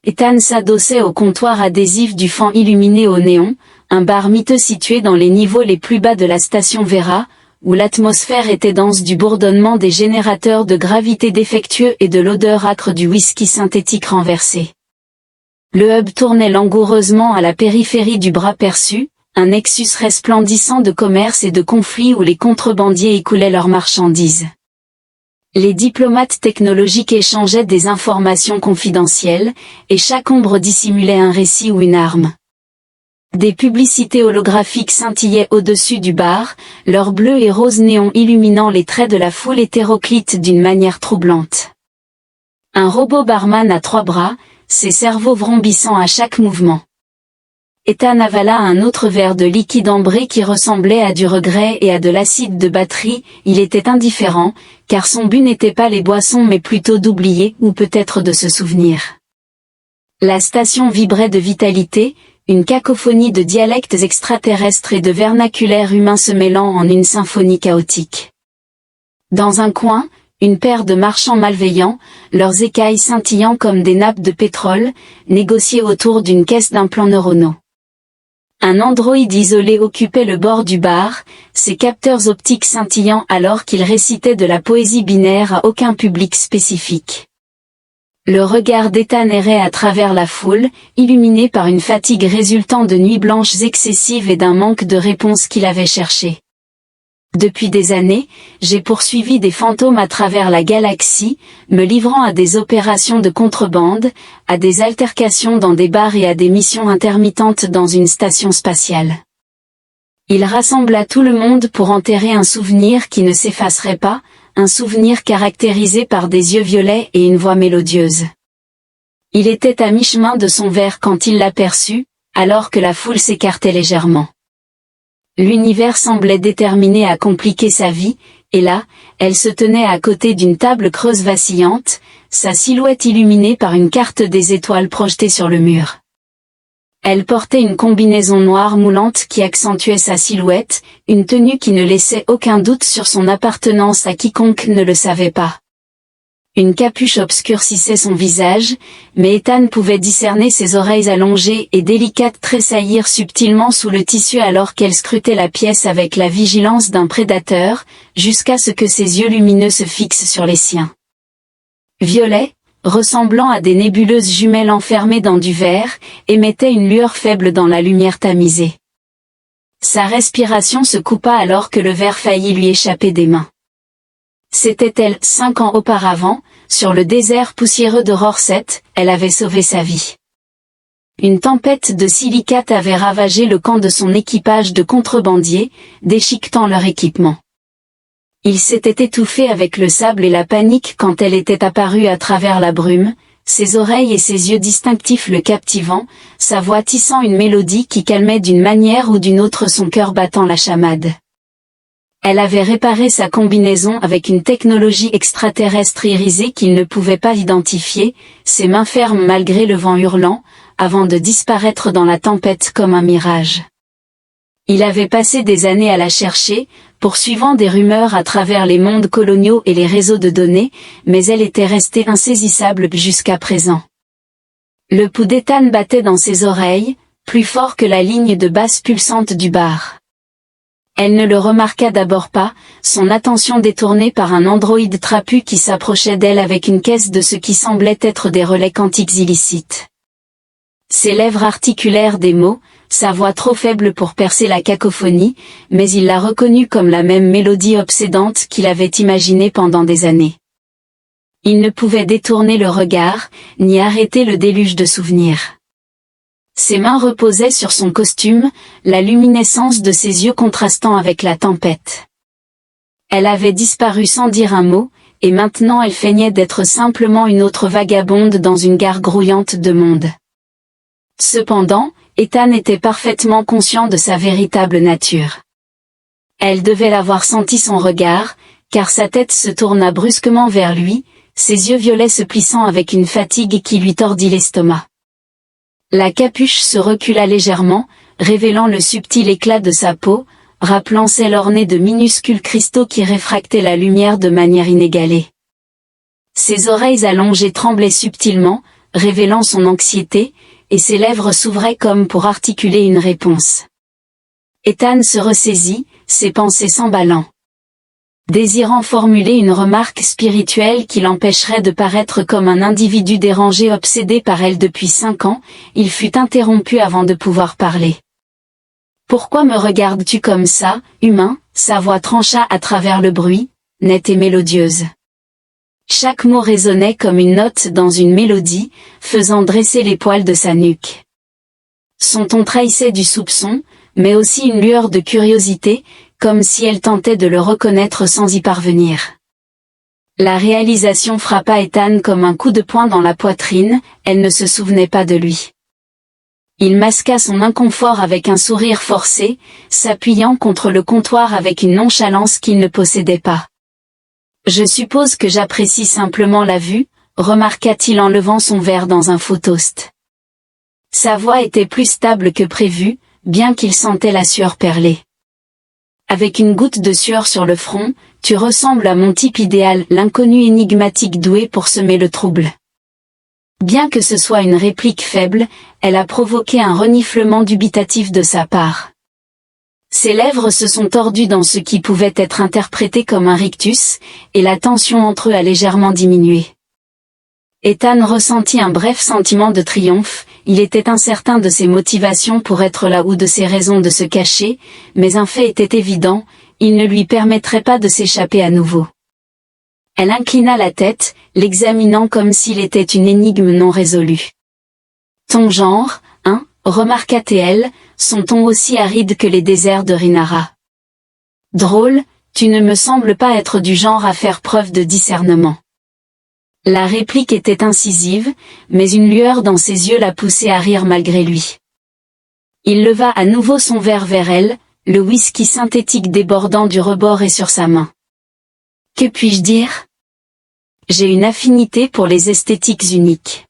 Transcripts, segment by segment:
Ethan s'adossait au comptoir adhésif du fan illuminé au néon, un bar miteux situé dans les niveaux les plus bas de la station Vera, où l'atmosphère était dense du bourdonnement des générateurs de gravité défectueux et de l'odeur âcre du whisky synthétique renversé. Le hub tournait langoureusement à la périphérie du bras perçu, un nexus resplendissant de commerce et de conflits où les contrebandiers écoulaient leurs marchandises. Les diplomates technologiques échangeaient des informations confidentielles, et chaque ombre dissimulait un récit ou une arme. Des publicités holographiques scintillaient au-dessus du bar, leur bleu et rose néon illuminant les traits de la foule hétéroclite d'une manière troublante. Un robot barman à 3 bras, ses cerveaux vrombissant à chaque mouvement. Ethan avala un autre verre de liquide ambré qui ressemblait à du regret et à de l'acide de batterie. Il était indifférent, car son but n'était pas les boissons mais plutôt d'oublier ou peut-être de se souvenir. La station vibrait de vitalité, une cacophonie de dialectes extraterrestres et de vernaculaire humain se mêlant en une symphonie chaotique. Dans un coin, une paire de marchands malveillants, leurs écailles scintillant comme des nappes de pétrole, négociaient autour d'une caisse d'implants neuronaux. Un androïde isolé occupait le bord du bar, ses capteurs optiques scintillant alors qu'il récitait de la poésie binaire à aucun public spécifique. Le regard d'Ethan errait à travers la foule, illuminé par une fatigue résultant de nuits blanches excessives et d'un manque de réponse qu'il avait cherché. Depuis des années, j'ai poursuivi des fantômes à travers la galaxie, me livrant à des opérations de contrebande, à des altercations dans des bars et à des missions intermittentes dans une station spatiale. Il rassembla tout le monde pour enterrer un souvenir qui ne s'effacerait pas, un souvenir caractérisé par des yeux violets et une voix mélodieuse. Il était à mi-chemin de son verre quand il l'aperçut, alors que la foule s'écartait légèrement. L'univers semblait déterminé à compliquer sa vie, et là, elle se tenait à côté d'une table creuse vacillante, sa silhouette illuminée par une carte des étoiles projetée sur le mur. Elle portait une combinaison noire moulante qui accentuait sa silhouette, une tenue qui ne laissait aucun doute sur son appartenance à quiconque ne le savait pas. Une capuche obscurcissait son visage, mais Ethan pouvait discerner ses oreilles allongées et délicates tressaillir subtilement sous le tissu alors qu'elle scrutait la pièce avec la vigilance d'un prédateur, jusqu'à ce que ses yeux lumineux se fixent sur les siens. Violets, ressemblant à des nébuleuses jumelles enfermées dans du verre, émettait une lueur faible dans la lumière tamisée. Sa respiration se coupa alors que le verre faillit lui échapper des mains. C'était elle, 5 ans auparavant, sur le désert poussiéreux de Rorset, elle avait sauvé sa vie. Une tempête de silicate avait ravagé le camp de son équipage de contrebandiers, déchiquetant leur équipement. Il s'était étouffé avec le sable et la panique quand elle était apparue à travers la brume, ses oreilles et ses yeux distinctifs le captivant, sa voix tissant une mélodie qui calmait d'une manière ou d'une autre son cœur battant la chamade. Elle avait réparé sa combinaison avec une technologie extraterrestre irisée qu'il ne pouvait pas identifier, ses mains fermes malgré le vent hurlant, avant de disparaître dans la tempête comme un mirage. Il avait passé des années à la chercher, poursuivant des rumeurs à travers les mondes coloniaux et les réseaux de données, mais elle était restée insaisissable jusqu'à présent. Le pouls d'Ethan battait dans ses oreilles, plus fort que la ligne de basse pulsante du bar. Elle ne le remarqua d'abord pas, son attention détournée par un androïde trapu qui s'approchait d'elle avec une caisse de ce qui semblait être des relais quantiques illicites. Ses lèvres articulèrent des mots, sa voix trop faible pour percer la cacophonie, mais il la reconnut comme la même mélodie obsédante qu'il avait imaginée pendant des années. Il ne pouvait détourner le regard, ni arrêter le déluge de souvenirs. Ses mains reposaient sur son costume, la luminescence de ses yeux contrastant avec la tempête. Elle avait disparu sans dire un mot, et maintenant elle feignait d'être simplement une autre vagabonde dans une gare grouillante de monde. Cependant, Ethan était parfaitement conscient de sa véritable nature. Elle devait l'avoir senti son regard, car sa tête se tourna brusquement vers lui, ses yeux violets se plissant avec une fatigue qui lui tordit l'estomac. La capuche se recula légèrement, révélant le subtil éclat de sa peau, rappelant celle ornée de minuscules cristaux qui réfractaient la lumière de manière inégalée. Ses oreilles allongées tremblaient subtilement, révélant son anxiété, et ses lèvres s'ouvraient comme pour articuler une réponse. Ethan se ressaisit, ses pensées s'emballant. Désirant formuler une remarque spirituelle qui l'empêcherait de paraître comme un individu dérangé obsédé par elle depuis 5 ans, il fut interrompu avant de pouvoir parler. « Pourquoi me regardes-tu comme ça, humain ?» Sa voix trancha à travers le bruit, nette et mélodieuse. Chaque mot résonnait comme une note dans une mélodie, faisant dresser les poils de sa nuque. Son ton trahissait du soupçon, mais aussi une lueur de curiosité, comme si elle tentait de le reconnaître sans y parvenir. La réalisation frappa Ethan comme un coup de poing dans la poitrine, elle ne se souvenait pas de lui. Il masqua son inconfort avec un sourire forcé, s'appuyant contre le comptoir avec une nonchalance qu'il ne possédait pas. « Je suppose que j'apprécie simplement la vue », remarqua-t-il en levant son verre dans un faux toast. Sa voix était plus stable que prévu, bien qu'il sentait la sueur perler. Avec une goutte de sueur sur le front, tu ressembles à mon type idéal, l'inconnu énigmatique doué pour semer le trouble. Bien que ce soit une réplique faible, elle a provoqué un reniflement dubitatif de sa part. Ses lèvres se sont tordues dans ce qui pouvait être interprété comme un rictus, et la tension entre eux a légèrement diminué. Ethan ressentit un bref sentiment de triomphe, il était incertain de ses motivations pour être là ou de ses raisons de se cacher, mais un fait était évident, il ne lui permettrait pas de s'échapper à nouveau. Elle inclina la tête, l'examinant comme s'il était une énigme non résolue. « Ton genre, hein ?» remarqua-t-elle, son ton aussi aride que les déserts de Rinara. « Drôle, tu ne me sembles pas être du genre à faire preuve de discernement. » La réplique était incisive, mais une lueur dans ses yeux la poussait à rire malgré lui. Il leva à nouveau son verre vers elle, le whisky synthétique débordant du rebord et sur sa main. « Que puis-je dire ? J'ai une affinité pour les esthétiques uniques. »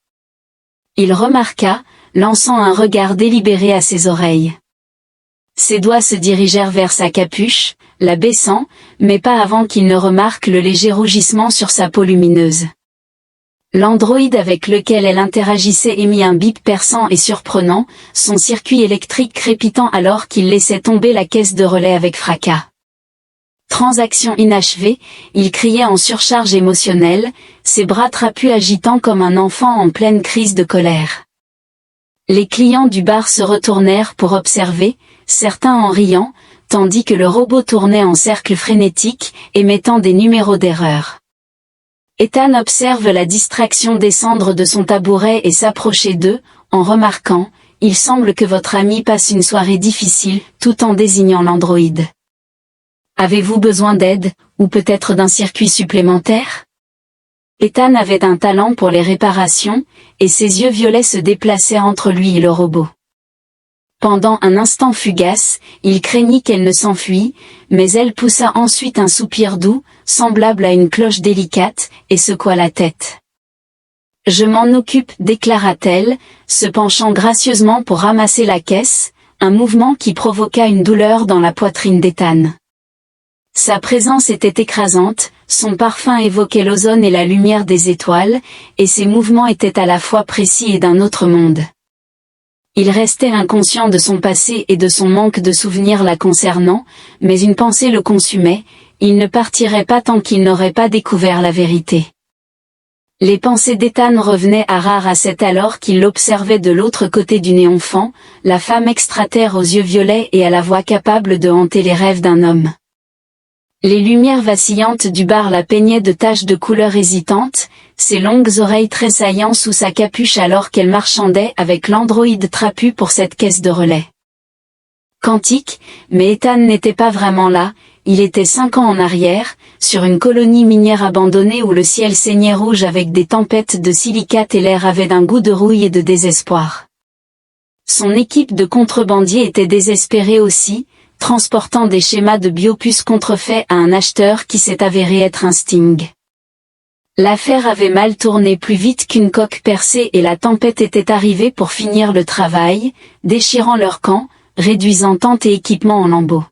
Il remarqua, lançant un regard délibéré à ses oreilles. Ses doigts se dirigèrent vers sa capuche, la baissant, mais pas avant qu'il ne remarque le léger rougissement sur sa peau lumineuse. L'androïde avec lequel elle interagissait émit un bip perçant et surprenant, son circuit électrique crépitant alors qu'il laissait tomber la caisse de relais avec fracas. Transaction inachevée, il criait en surcharge émotionnelle, ses bras trapus agitant comme un enfant en pleine crise de colère. Les clients du bar se retournèrent pour observer, certains en riant, tandis que le robot tournait en cercle frénétique, émettant des numéros d'erreur. Ethan observe la distraction descendre de son tabouret et s'approcher d'eux, en remarquant « Il semble que votre ami passe une soirée difficile », tout en désignant l'androïde. Avez-vous besoin d'aide, ou peut-être d'un circuit supplémentaire ? Ethan avait un talent pour les réparations, et ses yeux violets se déplaçaient entre lui et le robot. Pendant un instant fugace, il craignit qu'elle ne s'enfuit, mais elle poussa ensuite un soupir doux, semblable à une cloche délicate, et secoua la tête. « Je m'en occupe », déclara-t-elle, se penchant gracieusement pour ramasser la caisse, un mouvement qui provoqua une douleur dans la poitrine d'Ethan. Sa présence était écrasante, son parfum évoquait l'ozone et la lumière des étoiles, et ses mouvements étaient à la fois précis et d'un autre monde. Il restait inconscient de son passé et de son manque de souvenirs la concernant, mais une pensée le consumait, il ne partirait pas tant qu'il n'aurait pas découvert la vérité. Les pensées d'Ethan revenaient à Raraset alors qu'il l'observait de l'autre côté du néonfant, la femme extraterre aux yeux violets et à la voix capable de hanter les rêves d'un homme. Les lumières vacillantes du bar la peignaient de taches de couleur hésitantes, ses longues oreilles tressaillant sous sa capuche alors qu'elle marchandait avec l'androïde trapu pour cette caisse de relais. Quantique, mais Ethan n'était pas vraiment là, il était 5 ans en arrière, sur une colonie minière abandonnée où le ciel saignait rouge avec des tempêtes de silicate et l'air avait d'un goût de rouille et de désespoir. Son équipe de contrebandiers était désespérée aussi, transportant des schémas de biopuces contrefaits à un acheteur qui s'est avéré être un Sting. L'affaire avait mal tourné plus vite qu'une coque percée et la tempête était arrivée pour finir le travail, déchirant leur camp, réduisant tente et équipement en lambeaux.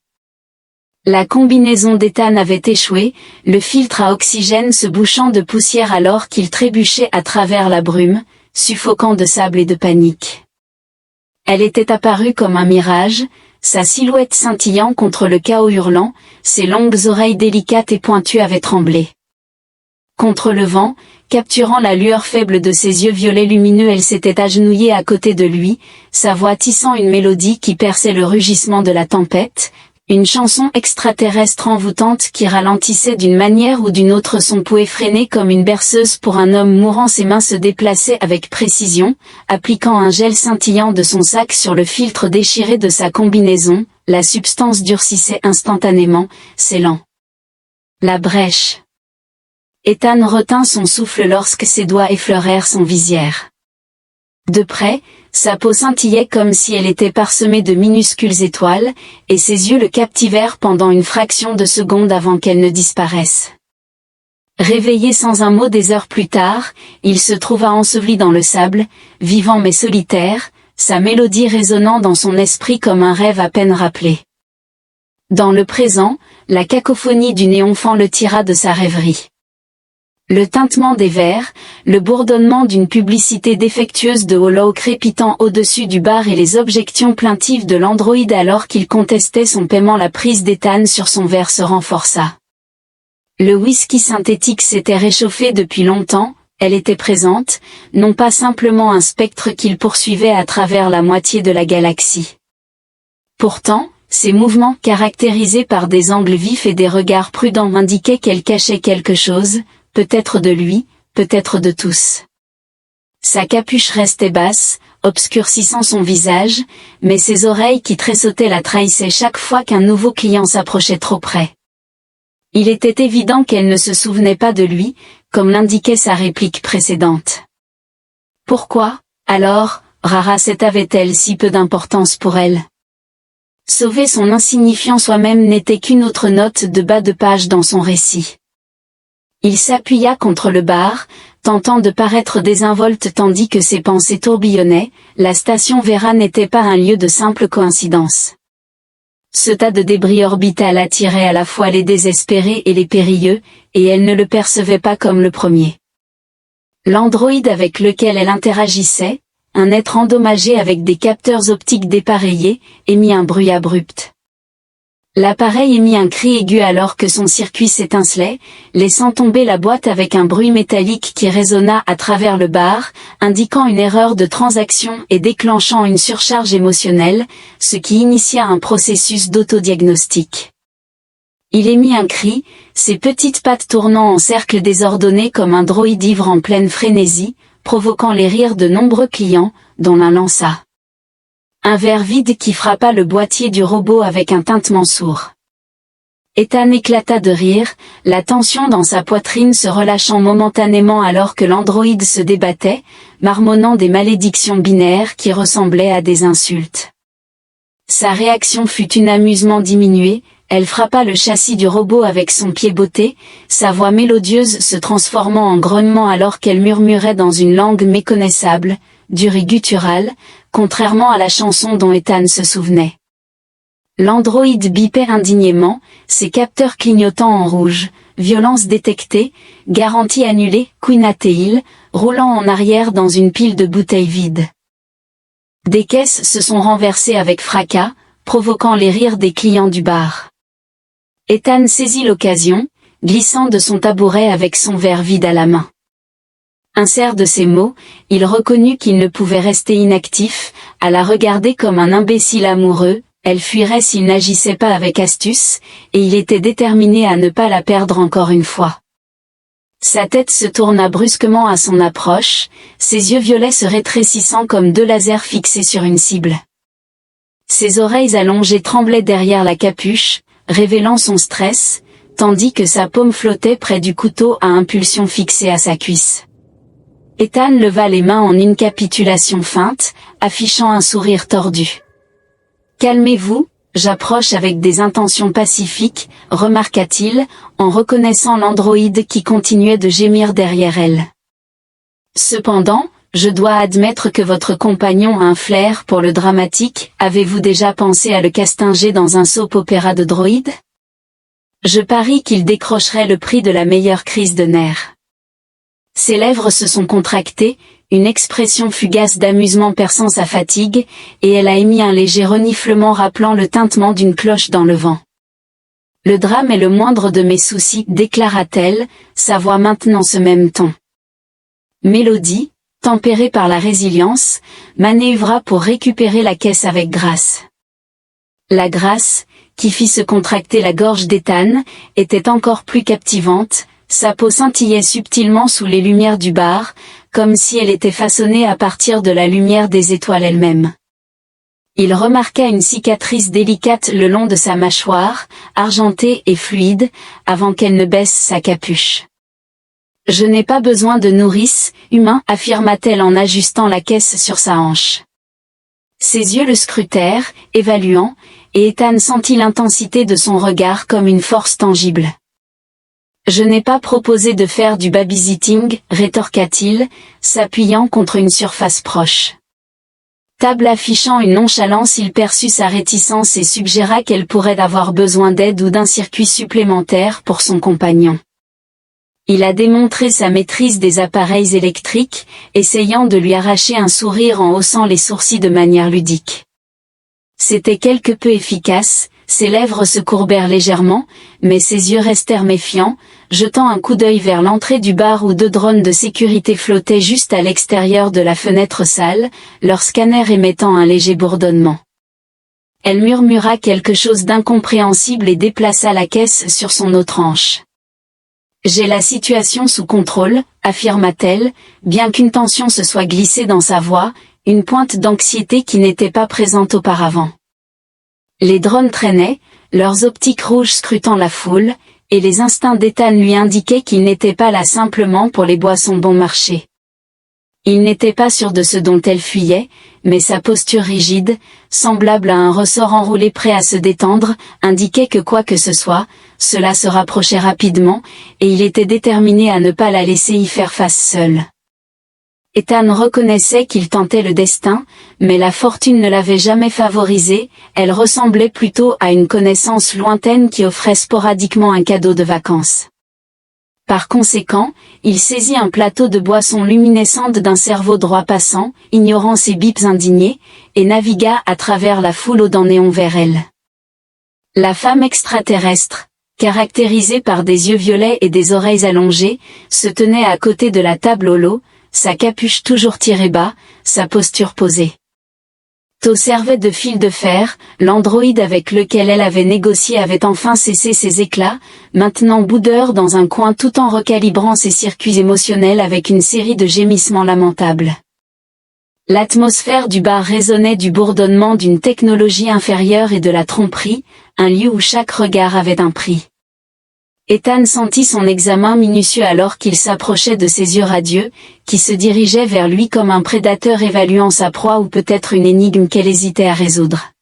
La combinaison d'Ethan avait échoué, le filtre à oxygène se bouchant de poussière alors qu'il trébuchait à travers la brume, suffocant de sable et de panique. Elle était apparue comme un mirage, sa silhouette scintillant contre le chaos hurlant, ses longues oreilles délicates et pointues avaient tremblé. Contre le vent, capturant la lueur faible de ses yeux violets lumineux, elle s'était agenouillée à côté de lui, sa voix tissant une mélodie qui perçait le rugissement de la tempête, une chanson extraterrestre envoûtante qui ralentissait d'une manière ou d'une autre son pouls effréné comme une berceuse pour un homme mourant. Ses mains se déplaçaient avec précision, appliquant un gel scintillant de son sac sur le filtre déchiré de sa combinaison, la substance durcissait instantanément, scellant la brèche. Ethan retint son souffle lorsque ses doigts effleurèrent son visière. De près, sa peau scintillait comme si elle était parsemée de minuscules étoiles, et ses yeux le captivèrent pendant une fraction de seconde avant qu'elle ne disparaisse. Réveillé sans un mot des heures plus tard, il se trouva enseveli dans le sable, vivant mais solitaire, sa mélodie résonnant dans son esprit comme un rêve à peine rappelé. Dans le présent, la cacophonie du néon-fan le tira de sa rêverie. Le tintement des verres, le bourdonnement d'une publicité défectueuse de Hollow crépitant au-dessus du bar et les objections plaintives de l'androïde alors qu'il contestait son paiement. La prise d'Ethan sur son verre se renforça. Le whisky synthétique s'était réchauffé depuis longtemps, elle était présente, non pas simplement un spectre qu'il poursuivait à travers la moitié de la galaxie. Pourtant, ses mouvements caractérisés par des angles vifs et des regards prudents indiquaient qu'elle cachait quelque chose, peut-être de lui, peut-être de tous. Sa capuche restait basse, obscurcissant son visage, mais ses oreilles qui tressautaient la trahissaient chaque fois qu'un nouveau client s'approchait trop près. Il était évident qu'elle ne se souvenait pas de lui, comme l'indiquait sa réplique précédente. Pourquoi, alors, Rara-Seth avait-elle si peu d'importance pour elle? Sauver son insignifiant soi-même n'était qu'une autre note de bas de page dans son récit. Il s'appuya contre le bar, tentant de paraître désinvolte tandis que ses pensées tourbillonnaient. La station Vera n'était pas un lieu de simple coïncidence. Ce tas de débris orbital attirait à la fois les désespérés et les périlleux, et elle ne le percevait pas comme le premier. L'androïde avec lequel elle interagissait, un être endommagé avec des capteurs optiques dépareillés, émit un bruit abrupt. L'appareil émit un cri aigu alors que son circuit s'étincelait, laissant tomber la boîte avec un bruit métallique qui résonna à travers le bar, indiquant une erreur de transaction et déclenchant une surcharge émotionnelle, ce qui initia un processus d'autodiagnostic. Il émit un cri, ses petites pattes tournant en cercle désordonné comme un droïde ivre en pleine frénésie, provoquant les rires de nombreux clients, dont l'un lança un verre vide qui frappa le boîtier du robot avec un tintement sourd. Ethan éclata de rire, la tension dans sa poitrine se relâchant momentanément alors que l'androïde se débattait, marmonnant des malédictions binaires qui ressemblaient à des insultes. Sa réaction fut un amusement diminué, elle frappa le châssis du robot avec son pied botté, sa voix mélodieuse se transformant en grognement alors qu'elle murmurait dans une langue méconnaissable, dure et gutturale, contrairement à la chanson dont Ethan se souvenait. L'androïde bipait indignément, ses capteurs clignotant en rouge, violence détectée, garantie annulée, Quinateil, roulant en arrière dans une pile de bouteilles vides. Des caisses se sont renversées avec fracas, provoquant les rires des clients du bar. Ethan saisit l'occasion, glissant de son tabouret avec son verre vide à la main. Incertain de ces mots, il reconnut qu'il ne pouvait rester inactif, à la regarder comme un imbécile amoureux, elle fuirait s'il n'agissait pas avec astuce, et il était déterminé à ne pas la perdre encore une fois. Sa tête se tourna brusquement à son approche, ses yeux violets se rétrécissant comme deux lasers fixés sur une cible. Ses oreilles allongées tremblaient derrière la capuche, révélant son stress, tandis que sa paume flottait près du couteau à impulsion fixé à sa cuisse. Ethan leva les mains en une capitulation feinte, affichant un sourire tordu. « Calmez-vous, j'approche avec des intentions pacifiques, remarqua-t-il, en reconnaissant l'androïde qui continuait de gémir derrière elle. Cependant, je dois admettre que votre compagnon a un flair pour le dramatique, avez-vous déjà pensé à le castinger dans un soap-opéra de droïdes? Je parie qu'il décrocherait le prix de la meilleure crise de nerfs. » Ses lèvres se sont contractées, une expression fugace d'amusement perçant sa fatigue, et elle a émis un léger reniflement rappelant le tintement d'une cloche dans le vent. Le drame est le moindre de mes soucis, déclara-t-elle, sa voix maintenant ce même ton. Mélodie, tempérée par la résilience, manœuvra pour récupérer la caisse avec grâce. La grâce, qui fit se contracter la gorge d'Ethan, était encore plus captivante, sa peau scintillait subtilement sous les lumières du bar, comme si elle était façonnée à partir de la lumière des étoiles elles-mêmes. Il remarqua une cicatrice délicate le long de sa mâchoire, argentée et fluide, avant qu'elle ne baisse sa capuche. « Je n'ai pas besoin de nourrice, humain, affirma-t-elle en ajustant la caisse sur sa hanche. Ses yeux le scrutèrent, évaluant, et Ethan sentit l'intensité de son regard comme une force tangible. « Je n'ai pas proposé de faire du babysitting, rétorqua-t-il, s'appuyant contre une surface proche. Table affichant une nonchalance, il perçut sa réticence et suggéra qu'elle pourrait avoir besoin d'aide ou d'un circuit supplémentaire pour son compagnon. Il a démontré sa maîtrise des appareils électriques, essayant de lui arracher un sourire en haussant les sourcils de manière ludique. C'était quelque peu efficace, ses lèvres se courbèrent légèrement, mais ses yeux restèrent méfiants, jetant un coup d'œil vers l'entrée du bar où 2 drones de sécurité flottaient juste à l'extérieur de la fenêtre sale, leur scanner émettant un léger bourdonnement. Elle murmura quelque chose d'incompréhensible et déplaça la caisse sur son autre hanche. « J'ai la situation sous contrôle, affirma-t-elle, bien qu'une tension se soit glissée dans sa voix, une pointe d'anxiété qui n'était pas présente auparavant. Les drones traînaient, leurs optiques rouges scrutant la foule, et les instincts d'Ethan lui indiquaient qu'il n'était pas là simplement pour les boissons bon marché. Il n'était pas sûr de ce dont elle fuyait, mais sa posture rigide, semblable à un ressort enroulé prêt à se détendre, indiquait que quoi que ce soit, cela se rapprochait rapidement, et il était déterminé à ne pas la laisser y faire face seul. Ethan reconnaissait qu'il tentait le destin, mais la fortune ne l'avait jamais favorisé, elle ressemblait plutôt à une connaissance lointaine qui offrait sporadiquement un cadeau de vacances. Par conséquent, il saisit un plateau de boissons luminescentes d'un cerveau droit passant, ignorant ses bips indignés, et navigua à travers la foule aux dents néon vers elle. La femme extraterrestre, caractérisée par des yeux violets et des oreilles allongées, se tenait à côté de la table holo, sa capuche toujours tirée bas, sa posture posée. To servait de fil de fer, l'androïde avec lequel elle avait négocié avait enfin cessé ses éclats, maintenant boudeur dans un coin tout en recalibrant ses circuits émotionnels avec une série de gémissements lamentables. L'atmosphère du bar résonnait du bourdonnement d'une technologie inférieure et de la tromperie, un lieu où chaque regard avait un prix. Ethan sentit son examen minutieux alors qu'il s'approchait de ses yeux radieux, qui se dirigeaient vers lui comme un prédateur évaluant sa proie ou peut-être une énigme qu'elle hésitait à résoudre.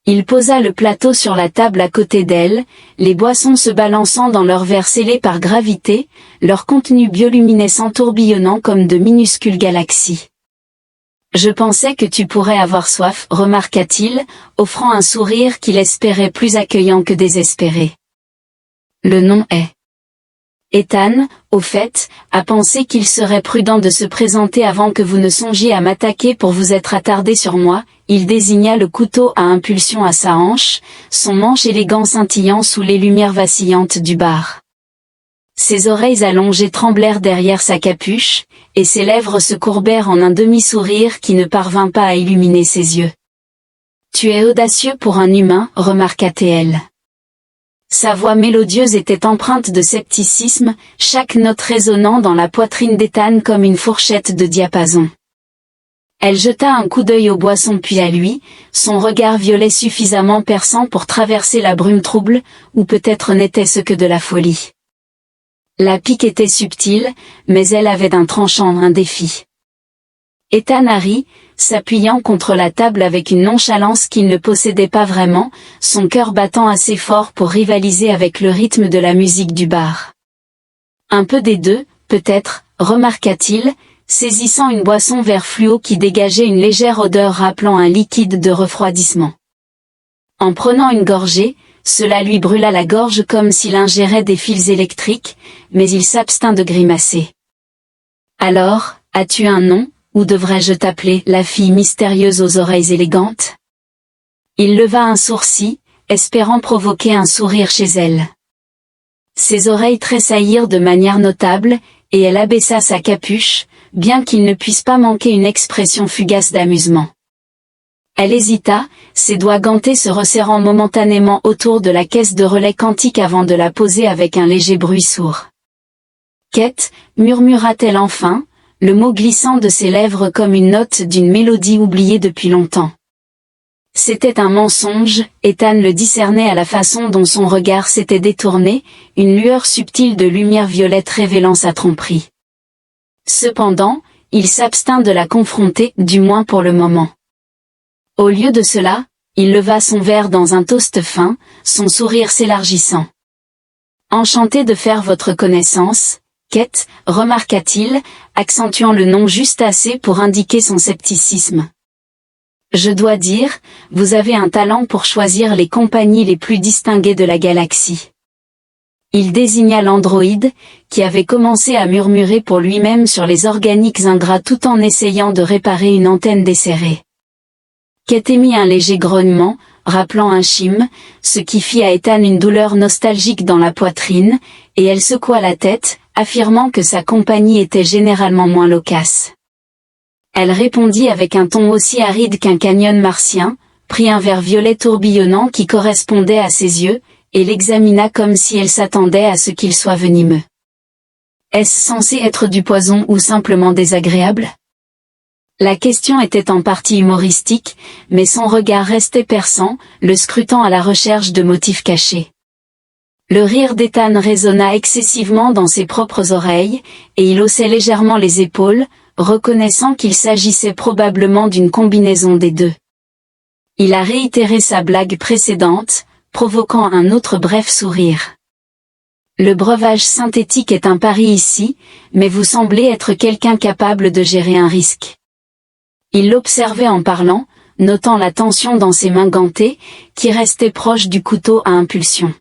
Il posa le plateau sur la table à côté d'elle, les boissons se balançant dans leurs verres scellés par gravité, leur contenu bioluminescent tourbillonnant comme de minuscules galaxies. « Je pensais que tu pourrais avoir soif, remarqua-t-il, offrant un sourire qu'il espérait plus accueillant que désespéré. Le nom est. Ethan, au fait, a pensé qu'il serait prudent de se présenter avant que vous ne songiez à m'attaquer pour vous être attardé sur moi. Il désigna le couteau à impulsion à sa hanche, son manche élégant scintillant sous les lumières vacillantes du bar. Ses oreilles allongées tremblèrent derrière sa capuche, et ses lèvres se courbèrent en un demi-sourire qui ne parvint pas à illuminer ses yeux. Tu es audacieux pour un humain, remarqua-t-elle. Sa voix mélodieuse était empreinte de scepticisme, chaque note résonnant dans la poitrine d'Ethan comme une fourchette de diapason. Elle jeta un coup d'œil aux boissons puis à lui, son regard violet suffisamment perçant pour traverser la brume trouble, ou peut-être n'était-ce que de la folie. La pique était subtile, mais elle avait d'un tranchant un défi. Ethan rit, s'appuyant contre la table avec une nonchalance qu'il ne possédait pas vraiment, son cœur battant assez fort pour rivaliser avec le rythme de la musique du bar. Un peu des deux, peut-être, remarqua-t-il, saisissant une boisson vert fluo qui dégageait une légère odeur rappelant un liquide de refroidissement. En prenant une gorgée, cela lui brûla la gorge comme s'il ingérait des fils électriques, mais il s'abstint de grimacer. Alors, As-tu un nom, ou devrais-je t'appeler la fille mystérieuse aux oreilles élégantes? Il leva un sourcil, espérant provoquer un sourire chez elle. Ses oreilles tressaillirent de manière notable, et elle abaissa sa capuche, bien qu'il ne puisse pas manquer une expression fugace d'amusement. Elle hésita, ses doigts gantés se resserrant momentanément autour de la caisse de relais quantique avant de la poser avec un léger bruit sourd. « Kate » murmura-t-elle enfin, le mot glissant de ses lèvres comme une note d'une mélodie oubliée depuis longtemps. C'était un mensonge, Ethan le discernait à la façon dont son regard s'était détourné, une lueur subtile de lumière violette révélant sa tromperie. Cependant, il s'abstint de la confronter, du moins pour le moment. Au lieu de cela, il leva son verre dans un toast fin, son sourire s'élargissant. « Enchanté de faire votre connaissance, Kate, remarqua-t-il, accentuant le nom juste assez pour indiquer son scepticisme. Je dois dire, vous avez un talent pour choisir les compagnies les plus distinguées de la galaxie. » Il désigna l'androïde, qui avait commencé à murmurer pour lui-même sur les organiques ingrats tout en essayant de réparer une antenne desserrée. Kate émit un léger grognement, rappelant un chime, ce qui fit à Ethan une douleur nostalgique dans la poitrine, et elle secoua la tête, affirmant que sa compagnie était généralement moins loquace. Elle répondit avec un ton aussi aride qu'un canyon martien, prit un verre violet tourbillonnant qui correspondait à ses yeux, et l'examina comme si elle s'attendait à ce qu'il soit venimeux. Est-ce censé être du poison ou simplement désagréable? La question était en partie humoristique, mais son regard restait perçant, le scrutant à la recherche de motifs cachés. Le rire d'Ethan résonna excessivement dans ses propres oreilles, et il haussait légèrement les épaules, reconnaissant qu'il s'agissait probablement d'une combinaison des deux. Il a réitéré sa blague précédente, provoquant un autre bref sourire. Le breuvage synthétique est un pari ici, mais vous semblez être quelqu'un capable de gérer un risque. Il l'observait en parlant, notant la tension dans ses mains gantées, qui restaient proches du couteau à impulsion.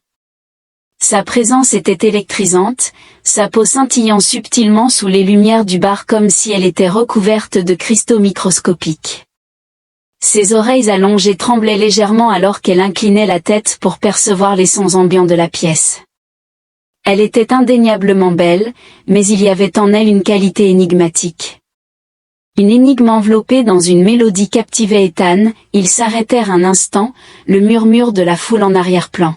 Sa présence était électrisante, sa peau scintillant subtilement sous les lumières du bar comme si elle était recouverte de cristaux microscopiques. Ses oreilles allongées tremblaient légèrement alors qu'elle inclinait la tête pour percevoir les sons ambiants de la pièce. Elle était indéniablement belle, mais il y avait en elle une qualité énigmatique. Une énigme enveloppée dans une mélodie captivait Ethan, ils s'arrêtèrent un instant, le murmure de la foule en arrière-plan.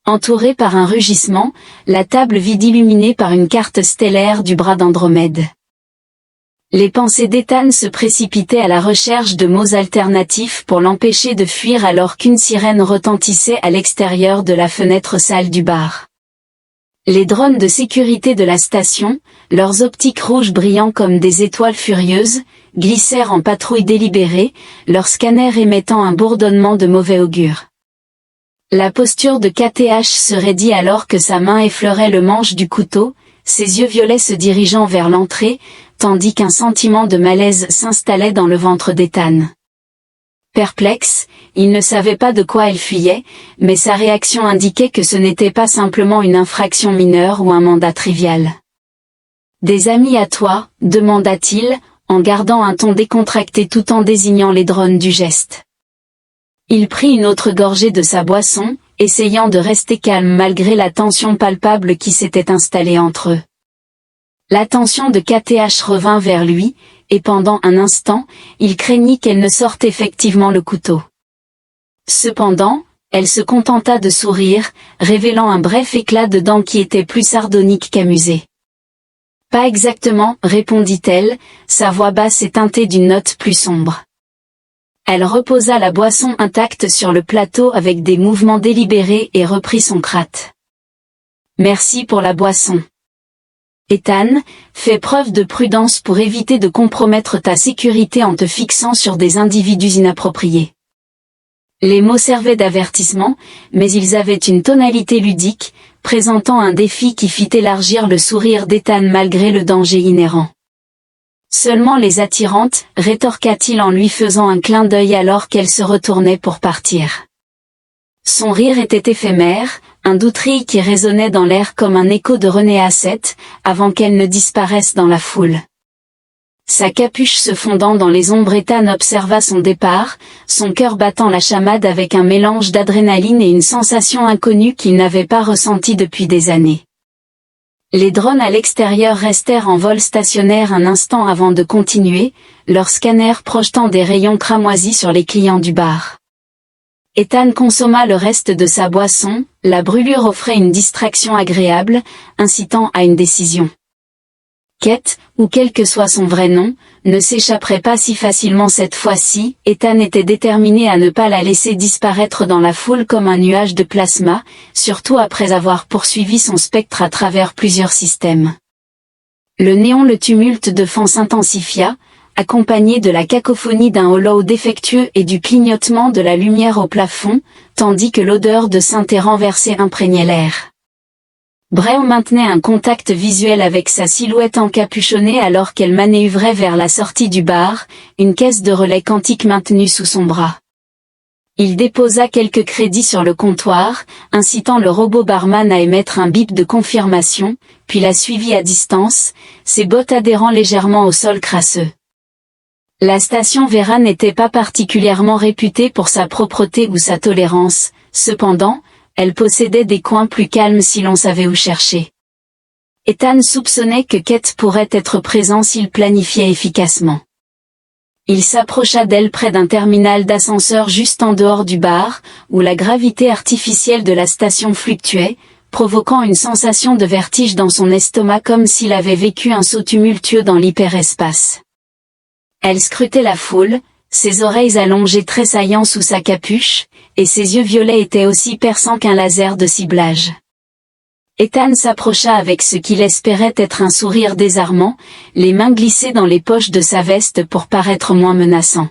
Entourée par un rugissement, la table vide illuminée par une carte stellaire du bras d'Andromède. Les pensées d'Ethan se précipitaient à la recherche de mots alternatifs pour l'empêcher de fuir alors qu'une sirène retentissait à l'extérieur de la fenêtre salle du bar. Les drones de sécurité de la station, leurs optiques rouges brillant comme des étoiles furieuses, glissèrent en patrouille délibérée, leurs scanners émettant un bourdonnement de mauvais augure. La posture de KTH se raidit alors que sa main effleurait le manche du couteau, ses yeux violets se dirigeant vers l'entrée, tandis qu'un sentiment de malaise s'installait dans le ventre d'Ethan. Perplexe, il ne savait pas de quoi elle fuyait, mais sa réaction indiquait que ce n'était pas simplement une infraction mineure ou un mandat trivial. « Des amis à toi ?» demanda-t-il, en gardant un ton décontracté tout en désignant les drones du geste. Il prit une autre gorgée de sa boisson, essayant de rester calme malgré la tension palpable qui s'était installée entre eux. L'attention de KTH revint vers lui, et pendant un instant, il craignit qu'elle ne sorte effectivement le couteau. Cependant, elle se contenta de sourire, révélant un bref éclat de dents qui était plus sardonique qu'amusé. « Pas exactement, répondit-elle, sa voix basse et teintée d'une note plus sombre. Elle reposa la boisson intacte sur le plateau avec des mouvements délibérés et reprit son crate. « Merci pour la boisson. Ethan, fais preuve de prudence pour éviter de compromettre ta sécurité en te fixant sur des individus inappropriés. » Les mots servaient d'avertissement, mais ils avaient une tonalité ludique, présentant un défi qui fit élargir le sourire d'Ethan malgré le danger inhérent. Seulement les attirantes, rétorqua-t-il en lui faisant un clin d'œil alors qu'elle se retournait pour partir. Son rire était éphémère, un douterie qui résonnait dans l'air comme un écho de René Hassett, avant qu'elle ne disparaisse dans la foule. sa capuche se fondant dans les ombres. Ethan observa son départ, son cœur battant la chamade avec un mélange d'adrénaline et une sensation inconnue qu'il n'avait pas ressentie depuis des années. Les drones à l'extérieur restèrent en vol stationnaire un instant avant de continuer, leur scanner projetant des rayons cramoisis sur les clients du bar. Ethan consomma le reste de sa boisson, la brûlure offrait une distraction agréable, incitant à une décision. Kate, ou quel que soit son vrai nom, ne s'échapperait pas si facilement cette fois-ci. Ethan était déterminé à ne pas la laisser disparaître dans la foule comme un nuage de plasma, surtout après avoir poursuivi son spectre à travers plusieurs systèmes. Le néon, le tumulte de fond s'intensifia, accompagné de la cacophonie d'un hollow défectueux et du clignotement de la lumière au plafond, tandis que l'odeur de synthé renversée imprégnait l'air. Breon maintenait un contact visuel avec sa silhouette encapuchonnée alors qu'elle manœuvrait vers la sortie du bar, une caisse de relais quantique maintenue sous son bras. Il déposa quelques crédits sur le comptoir, incitant le robot barman à émettre un bip de confirmation, puis la suivit à distance, ses bottes adhérant légèrement au sol crasseux. La station Vera n'était pas particulièrement réputée pour sa propreté ou sa tolérance, cependant, elle possédait des coins plus calmes si l'on savait où chercher. Ethan soupçonnait que Kate pourrait être présent s'il planifiait efficacement. Il s'approcha d'elle près d'un terminal d'ascenseur juste en dehors du bar, où la gravité artificielle de la station fluctuait, provoquant une sensation de vertige dans son estomac comme s'il avait vécu un saut tumultueux dans l'hyperespace. Elle scrutait la foule, ses oreilles allongées tressaillant sous sa capuche, et ses yeux violets étaient aussi perçants qu'un laser de ciblage. Ethan s'approcha avec ce qu'il espérait être un sourire désarmant, les mains glissées dans les poches de sa veste pour paraître moins menaçant.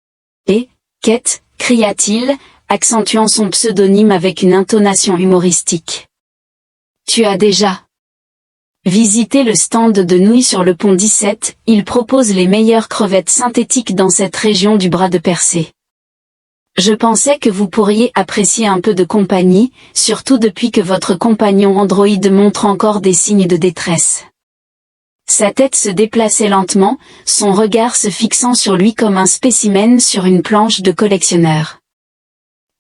« Et, Kate » cria-t-il, accentuant son pseudonyme avec une intonation humoristique. « Tu as déjà visité le stand de nouilles sur le pont 17, il propose les meilleures crevettes synthétiques dans cette région du bras de Percé. Je pensais que vous pourriez apprécier un peu de compagnie, surtout depuis que votre compagnon androïde montre encore des signes de détresse. » Sa tête se déplaçait lentement, son regard se fixant sur lui comme un spécimen sur une planche de collectionneur.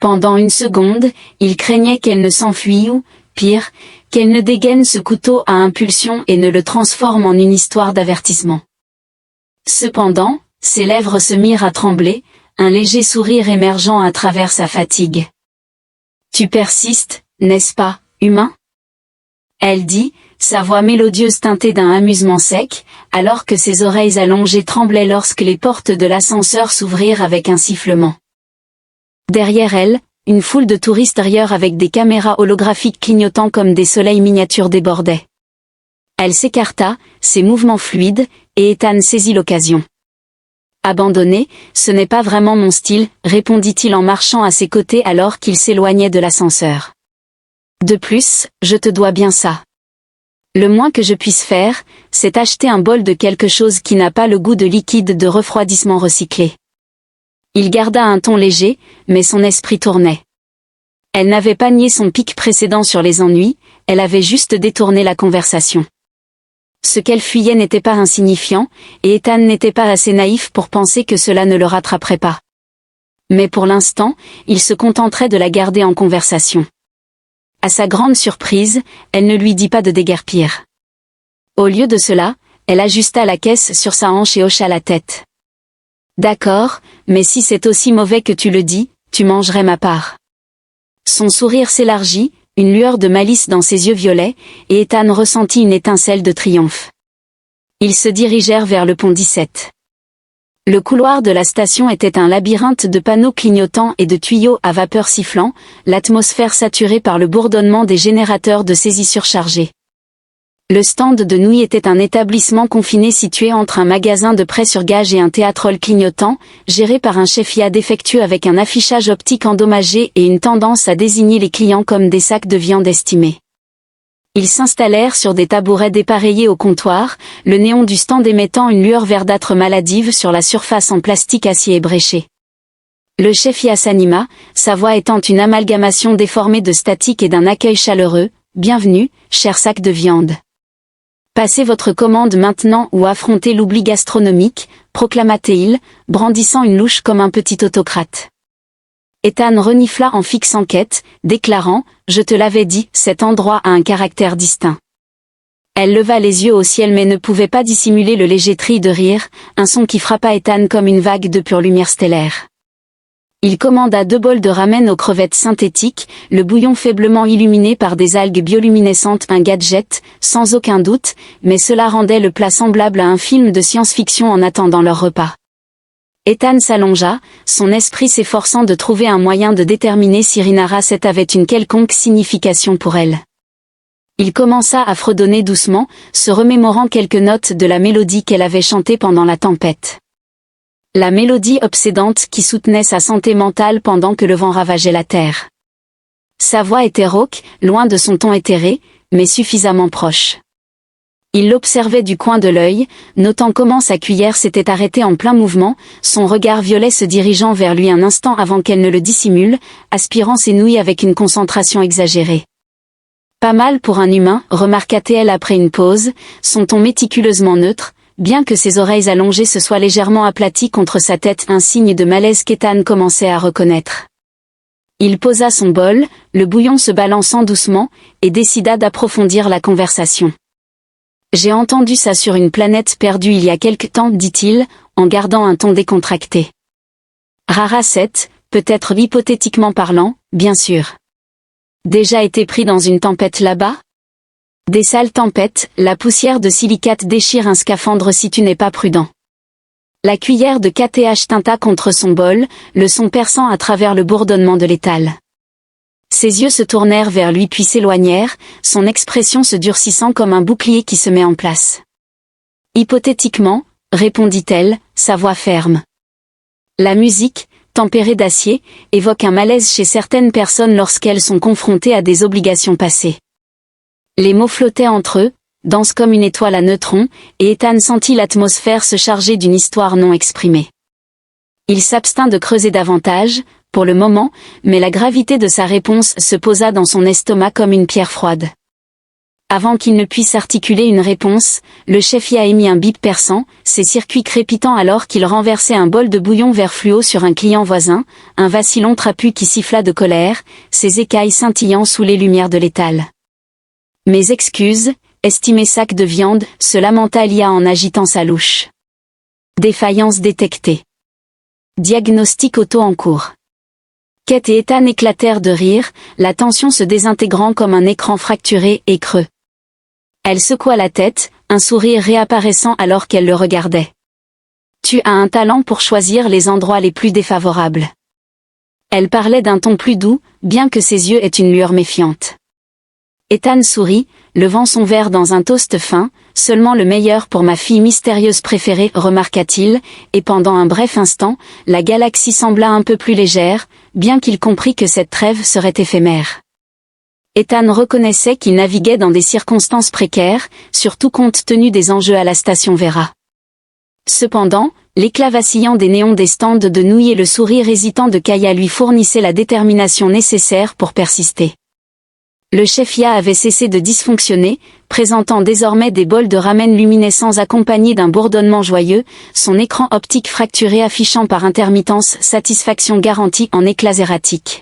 Pendant une seconde, il craignait qu'elle ne s'enfuie ou, pire, qu'elle ne dégaine ce couteau à impulsion et ne le transforme en une histoire d'avertissement. Cependant, ses lèvres se mirent à trembler, un léger sourire émergeant à travers sa fatigue. « Tu persistes, n'est-ce pas, humain ?» Elle dit, sa voix mélodieuse teintée d'un amusement sec, alors que ses oreilles allongées tremblaient lorsque les portes de l'ascenseur s'ouvrirent avec un sifflement. Derrière elle, une foule de touristes rieurs avec des caméras holographiques clignotant comme des soleils miniatures débordait. Elle s'écarta, ses mouvements fluides, et Ethan saisit l'occasion. « Abandonné, ce n'est pas vraiment mon style, » répondit-il en marchant à ses côtés alors qu'il s'éloignait de l'ascenseur. « De plus, je te dois bien ça. Le moins que je puisse faire, c'est acheter un bol de quelque chose qui n'a pas le goût de liquide de refroidissement recyclé. » Il garda un ton léger, mais son esprit tournait. Elle n'avait pas nié son pic précédent sur les ennuis, elle avait juste détourné la conversation. Ce qu'elle fuyait n'était pas insignifiant, et Ethan n'était pas assez naïf pour penser que cela ne le rattraperait pas. Mais pour l'instant, il se contenterait de la garder en conversation. À sa grande surprise, elle ne lui dit pas de déguerpir. Au lieu de cela, elle ajusta la caisse sur sa hanche et hocha la tête. « D'accord, mais si c'est aussi mauvais que tu le dis, tu mangerais ma part. » Son sourire s'élargit, une lueur de malice dans ses yeux violets, et Ethan ressentit une étincelle de triomphe. Ils se dirigèrent vers le pont 17. Le couloir de la station était un labyrinthe de panneaux clignotants et de tuyaux à vapeur sifflant, l'atmosphère saturée par le bourdonnement des générateurs de saisie surchargés. Le stand de nouilles était un établissement confiné situé entre un magasin de prêt sur gage et un théâtrol clignotant, géré par un chef-IA défectueux avec un affichage optique endommagé et une tendance à désigner les clients comme des sacs de viande estimés. Ils s'installèrent sur des tabourets dépareillés au comptoir, le néon du stand émettant une lueur verdâtre maladive sur la surface en plastique acier ébréché. Le chef-IA s'anima, sa voix étant une amalgamation déformée de statique et d'un accueil chaleureux. « Bienvenue, cher sac de viande. Passez votre commande maintenant ou affrontez l'oubli gastronomique, proclama Théil, brandissant une louche comme un petit autocrate. Ethan renifla en fixant Kate, déclarant « Je te l'avais dit, cet endroit a un caractère distinct. » Elle leva les yeux au ciel mais ne pouvait pas dissimuler le léger tri de rire, un son qui frappa Ethan comme une vague de pure lumière stellaire. Il commanda 2 bols de ramen aux crevettes synthétiques, le bouillon faiblement illuminé par des algues bioluminescentes, un gadget, sans aucun doute, mais cela rendait le plat semblable à un film de science-fiction en attendant leur repas. Ethan s'allongea, son esprit s'efforçant de trouver un moyen de déterminer si Rina Rasset avait une quelconque signification pour elle. Il commença à fredonner doucement, se remémorant quelques notes de la mélodie qu'elle avait chantée pendant la tempête. La mélodie obsédante qui soutenait sa santé mentale pendant que le vent ravageait la terre. Sa voix était rauque, loin de son ton éthéré, mais suffisamment proche. Il l'observait du coin de l'œil, notant comment sa cuillère s'était arrêtée en plein mouvement, son regard violet se dirigeant vers lui un instant avant qu'elle ne le dissimule, aspirant ses nouilles avec une concentration exagérée. Pas mal pour un humain, remarqua-t-elle après une pause, son ton méticuleusement neutre, bien que ses oreilles allongées se soient légèrement aplaties contre sa tête, un signe de malaise qu'Ethan commençait à reconnaître. Il posa son bol, le bouillon se balançant doucement, et décida d'approfondir la conversation. « J'ai entendu ça sur une planète perdue il y a quelque temps, dit-il, en gardant un ton décontracté. Rasset, peut-être hypothétiquement parlant, bien sûr. Déjà été pris dans une tempête là-bas ? Des sales tempêtes, la poussière de silicate déchire un scaphandre si tu n'es pas prudent. » La cuillère de KTH tinta contre son bol, le son perçant à travers le bourdonnement de l'étal. Ses yeux se tournèrent vers lui puis s'éloignèrent, son expression se durcissant comme un bouclier qui se met en place. Hypothétiquement, répondit-elle, sa voix ferme. La musique, tempérée d'acier, évoque un malaise chez certaines personnes lorsqu'elles sont confrontées à des obligations passées. Les mots flottaient entre eux, denses comme une étoile à neutrons, et Ethan sentit l'atmosphère se charger d'une histoire non exprimée. Il s'abstint de creuser davantage, pour le moment, mais la gravité de sa réponse se posa dans son estomac comme une pierre froide. Avant qu'il ne puisse articuler une réponse, le chef y a émis un bip perçant, ses circuits crépitant alors qu'il renversait un bol de bouillon vert fluo sur un client voisin, un vacillon trapu qui siffla de colère, ses écailles scintillant sous les lumières de l'étal. « Mes excuses, estimé sac de viande, se lamenta Lia en agitant sa louche. Défaillance détectée. Diagnostic auto en cours. » Kate et Ethan éclatèrent de rire, la tension se désintégrant comme un écran fracturé et creux. Elle secoua la tête, un sourire réapparaissant alors qu'elle le regardait. « Tu as un talent pour choisir les endroits les plus défavorables. » Elle parlait d'un ton plus doux, bien que ses yeux aient une lueur méfiante. Ethan sourit, levant son verre dans un toast fin, « Seulement le meilleur pour ma fille mystérieuse préférée, remarqua-t-il, et pendant un bref instant, la galaxie sembla un peu plus légère, bien qu'il comprit que cette trêve serait éphémère. Ethan reconnaissait qu'il naviguait dans des circonstances précaires, surtout compte tenu des enjeux à la station Vera. Cependant, l'éclat vacillant des néons des stands de nouilles et le sourire hésitant de Kaya lui fournissaient la détermination nécessaire pour persister. Le chef Ya avait cessé de dysfonctionner, présentant désormais des bols de ramen luminescents accompagnés d'un bourdonnement joyeux, son écran optique fracturé affichant par intermittence satisfaction garantie en éclats erratiques.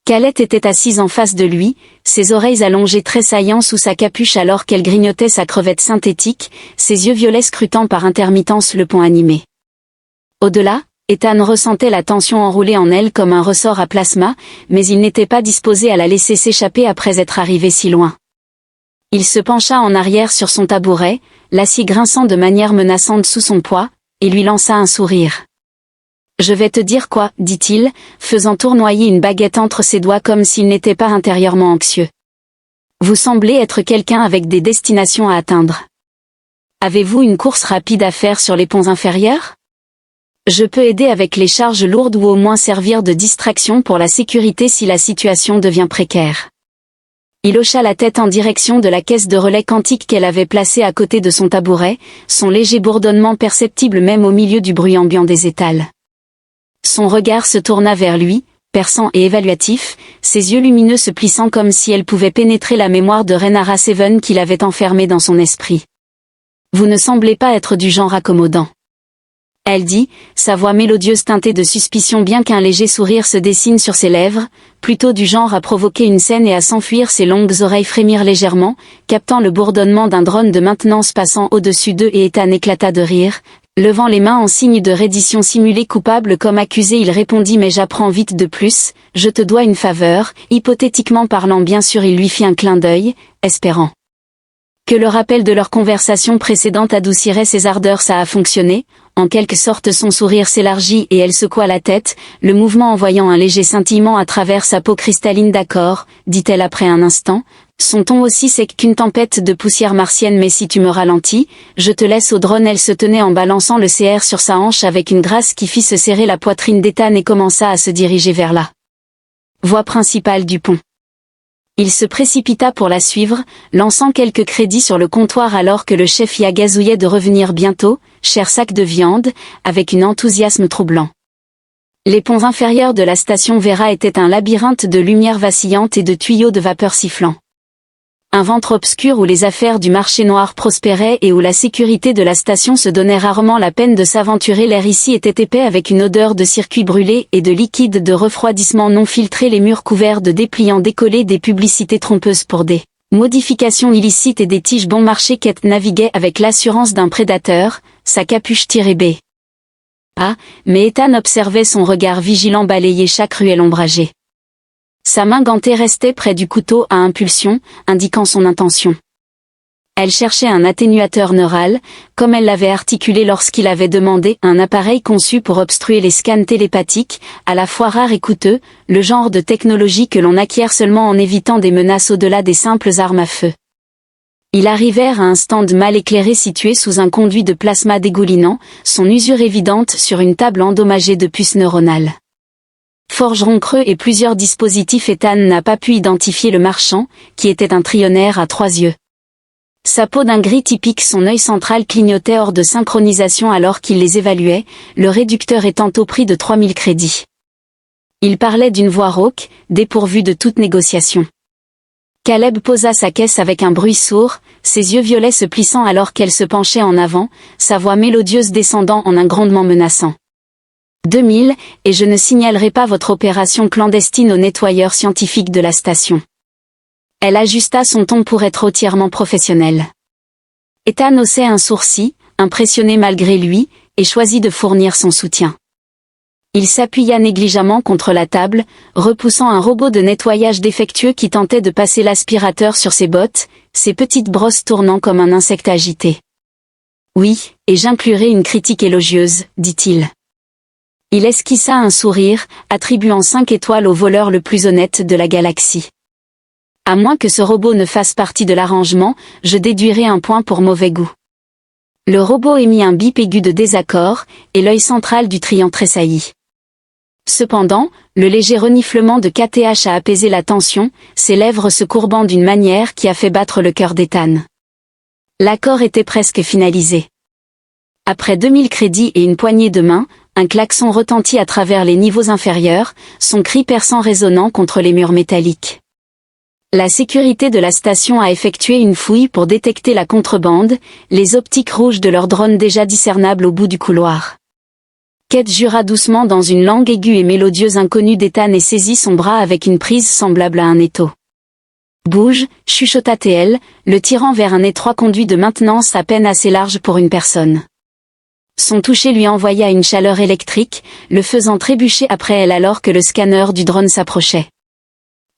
Calette était assise en face de lui, ses oreilles allongées tressaillant sous sa capuche alors qu'elle grignotait sa crevette synthétique, ses yeux violets scrutant par intermittence le pont animé. Au-delà, Ethan ressentait la tension enroulée en elle comme un ressort à plasma, mais il n'était pas disposé à la laisser s'échapper après être arrivé si loin. Il se pencha en arrière sur son tabouret, l'acier grinçant de manière menaçante sous son poids, et lui lança un sourire. « Je vais te dire quoi, dit-il, faisant tournoyer une baguette entre ses doigts comme s'il n'était pas intérieurement anxieux. Vous semblez être quelqu'un avec des destinations à atteindre. Avez-vous une course rapide à faire sur les ponts inférieurs ? Je peux aider avec les charges lourdes ou au moins servir de distraction pour la sécurité si la situation devient précaire. » Il hocha la tête en direction de la caisse de relais quantique qu'elle avait placée à côté de son tabouret, son léger bourdonnement perceptible même au milieu du bruit ambiant des étals. Son regard se tourna vers lui, perçant et évaluatif, ses yeux lumineux se plissant comme si elle pouvait pénétrer la mémoire de Rhaenyra Seven qu'il avait enfermée dans son esprit. Vous ne semblez pas être du genre accommodant. Elle dit, sa voix mélodieuse teintée de suspicion bien qu'un léger sourire se dessine sur ses lèvres, plutôt du genre à provoquer une scène et à s'enfuir, ses longues oreilles frémir légèrement, captant le bourdonnement d'un drone de maintenance passant au-dessus d'eux, et Ethan éclata de rire. Levant les mains en signe de reddition simulée, coupable comme accusé, il répondit: mais j'apprends vite de plus, je te dois une faveur, hypothétiquement parlant bien sûr. Il lui fit un clin d'œil, espérant que le rappel de leur conversation précédente adoucirait ses ardeurs. Ça a fonctionné, en quelque sorte. Son sourire s'élargit et elle secoua la tête, le mouvement envoyant un léger scintillement à travers sa peau cristalline. D'accord, dit-elle après un instant, son ton aussi sec qu'une tempête de poussière martienne. Mais si tu me ralentis, je te laisse au drone. Elle se tenait en balançant le CR sur sa hanche avec une grâce qui fit se serrer la poitrine d'Ethan et commença à se diriger vers la voie principale du pont. Il se précipita pour la suivre, lançant quelques crédits sur le comptoir alors que le chef y agazouillait de revenir bientôt, cher sac de viande, avec un enthousiasme troublant. Les ponts inférieurs de la station Vera étaient un labyrinthe de lumières vacillantes et de tuyaux de vapeur sifflants. Un ventre obscur où les affaires du marché noir prospéraient et où la sécurité de la station se donnait rarement la peine de s'aventurer. L'air ici était épais avec une odeur de circuits brûlés et de liquide de refroidissement non filtré, les murs couverts de dépliants décollés, des publicités trompeuses pour des modifications illicites et des tiges bon marché. Kate naviguait avec l'assurance d'un prédateur, sa capuche tirée B. Mais Ethan observait, son regard vigilant balayer chaque ruelle ombragée. Sa main gantée restait près du couteau à impulsion, indiquant son intention. Elle cherchait un atténuateur neural, comme elle l'avait articulé lorsqu'il avait demandé un appareil conçu pour obstruer les scans télépathiques, à la fois rare et coûteux, le genre de technologie que l'on acquiert seulement en évitant des menaces au-delà des simples armes à feu. Ils arrivèrent à un stand mal éclairé situé sous un conduit de plasma dégoulinant, son usure évidente sur une table endommagée de puces neuronales. Forgeron creux et plusieurs dispositifs. Ethan n'a pas pu identifier le marchand, qui était un trillionnaire à 3 yeux. Sa peau d'un gris typique, son œil central clignotait hors de synchronisation alors qu'il les évaluait, le réducteur étant au prix de 3000 crédits. Il parlait d'une voix rauque, dépourvue de toute négociation. Caleb posa sa caisse avec un bruit sourd, ses yeux violets se plissant alors qu'elle se penchait en avant, sa voix mélodieuse descendant en un grondement menaçant. 2000, et je ne signalerai pas votre opération clandestine au nettoyeur scientifique de la station. Elle ajusta son ton pour être entièrement professionnelle. Ethan haussait un sourcil, impressionné malgré lui, et choisit de fournir son soutien. Il s'appuya négligemment contre la table, repoussant un robot de nettoyage défectueux qui tentait de passer l'aspirateur sur ses bottes, ses petites brosses tournant comme un insecte agité. Oui, et j'inclurai une critique élogieuse, dit-il. Il esquissa un sourire, attribuant 5 étoiles au voleur le plus honnête de la galaxie. À moins que ce robot ne fasse partie de l'arrangement, je déduirai un point pour mauvais goût. Le robot émit un bip aigu de désaccord, et l'œil central du triant tressaillit. Cependant, le léger reniflement de KTH a apaisé la tension, ses lèvres se courbant d'une manière qui a fait battre le cœur d'Ethan. L'accord était presque finalisé. Après 2000 crédits et une poignée de main, un klaxon retentit à travers les niveaux inférieurs, son cri perçant résonnant contre les murs métalliques. La sécurité de la station a effectué une fouille pour détecter la contrebande, les optiques rouges de leur drone déjà discernables au bout du couloir. Kate jura doucement dans une langue aiguë et mélodieuse inconnue d'Ethan et saisit son bras avec une prise semblable à un étau. Bouge, chuchota-t-elle, le tirant vers un étroit conduit de maintenance à peine assez large pour une personne. Son toucher lui envoya une chaleur électrique, le faisant trébucher après elle alors que le scanner du drone s'approchait.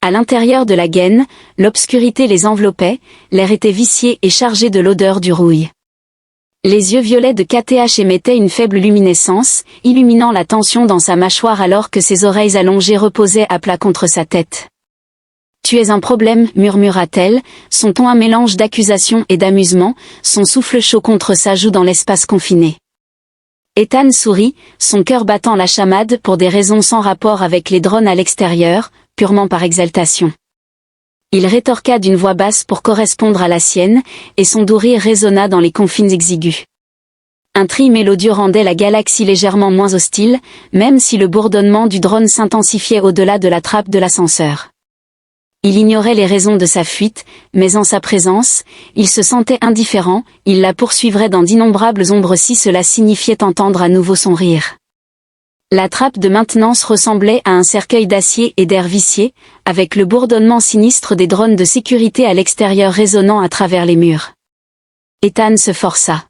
À l'intérieur de la gaine, l'obscurité les enveloppait, l'air était vicié et chargé de l'odeur du rouille. Les yeux violets de KTH émettaient une faible luminescence, illuminant la tension dans sa mâchoire alors que ses oreilles allongées reposaient à plat contre sa tête. « Tu es un problème » murmura-t-elle, son ton un mélange d'accusation et d'amusement, son souffle chaud contre sa joue dans l'espace confiné. Ethan sourit, son cœur battant la chamade pour des raisons sans rapport avec les drones à l'extérieur, purement par exaltation. Il rétorqua d'une voix basse pour correspondre à la sienne, et son doux rire résonna dans les confines exiguës. Un tri mélodieux rendait la galaxie légèrement moins hostile, même si le bourdonnement du drone s'intensifiait au-delà de la trappe de l'ascenseur. Il ignorait les raisons de sa fuite, mais en sa présence, il se sentait indifférent, il la poursuivrait dans d'innombrables ombres si cela signifiait entendre à nouveau son rire. La trappe de maintenance ressemblait à un cercueil d'acier et d'air vicié, avec le bourdonnement sinistre des drones de sécurité à l'extérieur résonnant à travers les murs. Ethan se força.